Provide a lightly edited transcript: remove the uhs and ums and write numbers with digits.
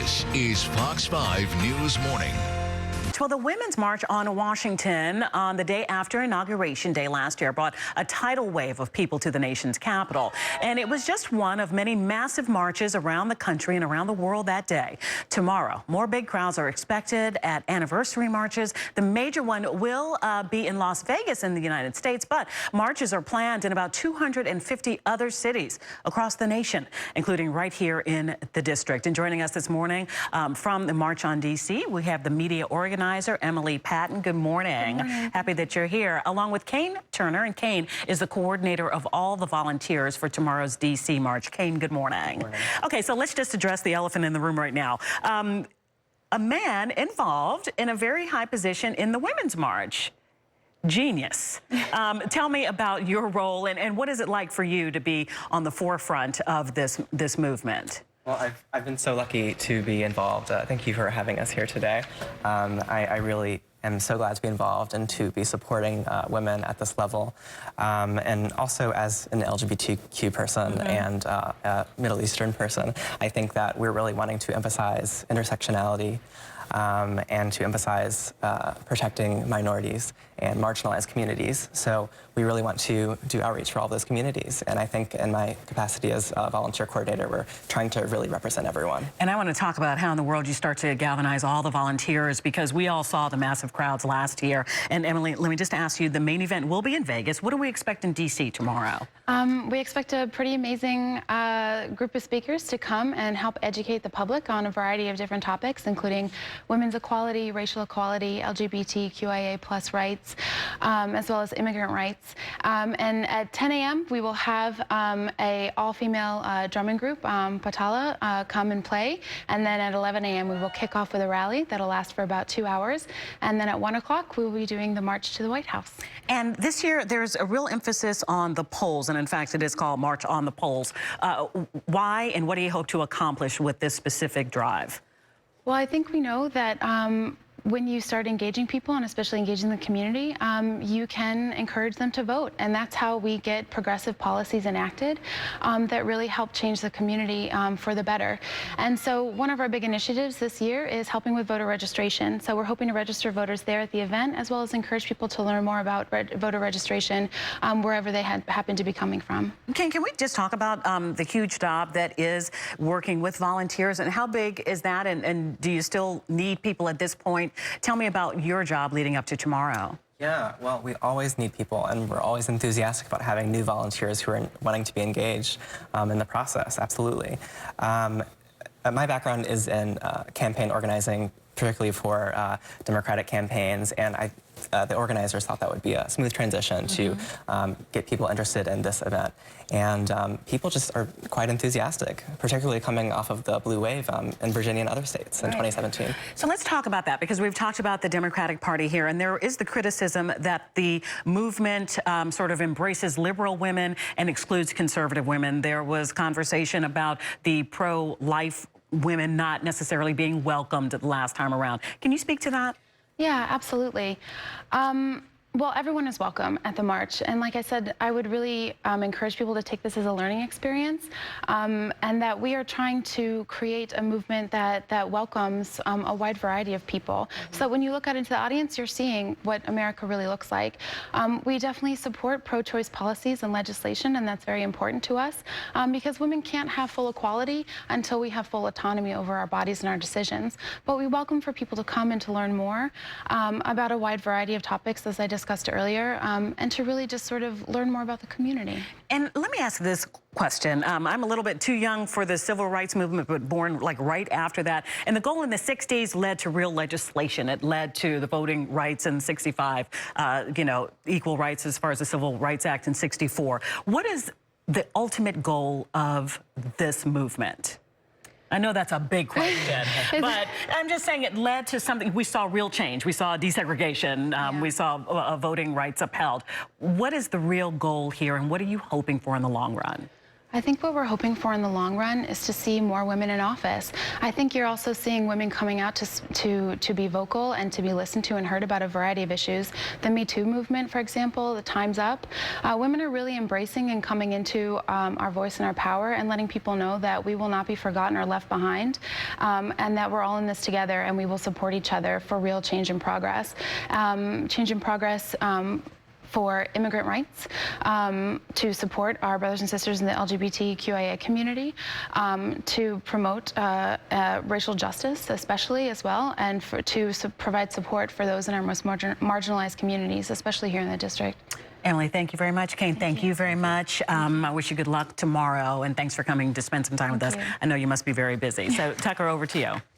This is Fox 5 News Morning. Well, the Women's March on Washington on the day after Inauguration Day last year brought a tidal wave of people to the nation's capital. And it was just one of many massive marches around the country and around the world that day. Tomorrow, more big crowds are expected at anniversary marches. The major one will be in Las Vegas in the United States, but marches are planned in about 250 other cities across the nation, including right here in the district. And joining us this morning from the March on D.C., we have the media organizer, Emily Patton. Good morning. Good morning. Happy that you're here. Along with Cain Turner, and Cain is the coordinator of all the volunteers for tomorrow's D.C. March. Cain, good morning. Good morning. Okay, so let's just address the elephant in the room right now. A man involved in a very high position in the Women's March. Genius. Tell me about your role and what is it like for you to be on the forefront of this movement? Well, I've been so lucky to be involved. Thank you for having us here today. I really am so glad to be involved and to be supporting women at this level. And also as an LGBTQ person and a Middle Eastern person, I think that we're really wanting to emphasize intersectionality and to emphasize protecting minorities and marginalized communities. So we really want to do outreach for all those communities. And I think in my capacity as a volunteer coordinator, we're trying to really represent everyone. And I want to talk about how in the world you start to galvanize all the volunteers, because we all saw the massive crowds last year. And Emily, let me just ask you, the main event will be in Vegas. What do we expect in D.C. tomorrow? We expect a pretty amazing group of speakers to come and help educate the public on a variety of different topics, including women's equality, racial equality, LGBTQIA+ rights, as well as immigrant rights. And at 10 a.m. we will have a all-female drumming group, Patala, come and play. And then at 11 a.m. we will kick off with a rally that'll last for about 2 hours. And then at 1 o'clock we will be doing the march to the White House. And this year there's a real emphasis on the polls, and in fact it is called March on the Polls. Why and what do you hope to accomplish with this specific drive? Well, I think we know that when you start engaging people, and especially engaging the community, you can encourage them to vote. And that's how we get progressive policies enacted that really help change the community for the better. And so one of our big initiatives this year is helping with voter registration. So we're hoping to register voters there at the event, as well as encourage people to learn more about voter registration wherever they happen to be coming from. Can we just talk about the huge job that is working with volunteers, and how big is that, and do you still need people at this point? Tell me about your job leading up to tomorrow. Yeah, well, we always need people, and we're always enthusiastic about having new volunteers who are wanting to be engaged in the process, absolutely. My background is in campaign organizing, particularly for Democratic campaigns, and the organizers thought that would be a smooth transition to get people interested in this event. And people just are quite enthusiastic, particularly coming off of the blue wave in Virginia and other states in 2017. So let's talk about that, because we've talked about the Democratic Party here, and there is the criticism that the movement sort of embraces liberal women and excludes conservative women. There was conversation about the pro-life women not necessarily being welcomed the last time around. Can you speak to that? Yeah, absolutely. Well, everyone is welcome at the march. And like I said, I would really encourage people to take this as a learning experience, and that we are trying to create a movement that welcomes a wide variety of people. So when you look out into the audience, you're seeing what America really looks like. We definitely support pro-choice policies and legislation, and that's very important to us, because women can't have full equality until we have full autonomy over our bodies and our decisions. But we welcome for people to come and to learn more about a wide variety of topics, as I discussed earlier, and to really just sort of learn more about the community. And let me ask this question. I'm a little bit too young for the civil rights movement, but born like right after that. And the goal in the 60s led to real legislation. It led to the voting rights in 65, equal rights as far as the Civil Rights Act in 64. What is the ultimate goal of this movement? I know that's a big question, but I'm just saying it led to something. We saw real change. We saw desegregation. We saw voting rights upheld. What is the real goal here, and what are you hoping for in the long run? I think what we're hoping for in the long run is to see more women in office. I think you're also seeing women coming out to be vocal and to be listened to and heard about a variety of issues. The Me Too movement, for example, the Time's Up. Women are really embracing and coming into our voice and our power and letting people know that we will not be forgotten or left behind, and that we're all in this together and we will support each other for real change and progress. Change and progress for immigrant rights, to support our brothers and sisters in the LGBTQIA community, to promote racial justice especially as well, and to provide support for those in our most marginalized communities, especially here in the district. Emily, thank you very much. Cain, thank you very much. I wish you good luck tomorrow, and thanks for coming to spend some time with us. I know you must be very busy. So, Tucker, over to you.